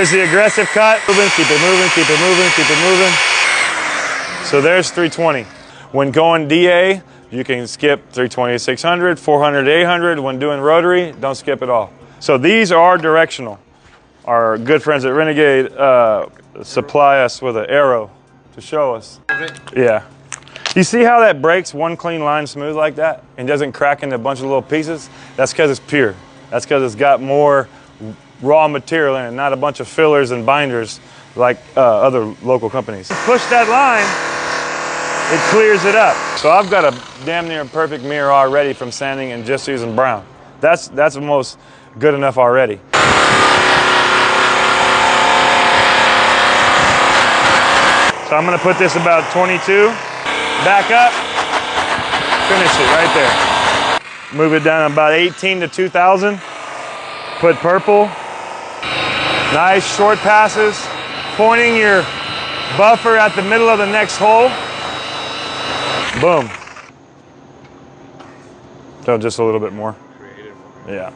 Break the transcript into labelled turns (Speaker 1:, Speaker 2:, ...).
Speaker 1: Here's the aggressive cut. Keep it moving, keep it moving, keep it moving. So there's 320. When going DA, you can skip 320 to 600, 400 to 800. When doing rotary, don't skip at all. So these are directional. Our good friends at Renegade supply us with an arrow to show us. Yeah. You see how that breaks one clean line smooth like that and doesn't crack into a bunch of little pieces? That's because it's pure. That's because it's got more raw material in it, not a bunch of fillers and binders like other local companies. Push that line, it clears it up. So I've got a damn near perfect mirror already from sanding and just using brown. That's almost good enough already. So I'm gonna put this about 22, back up, finish it right there. Move it down about 18 to 2000, put purple. Nice short passes, pointing your buffer at the middle of the next hole. Boom. So just a little bit more. Yeah.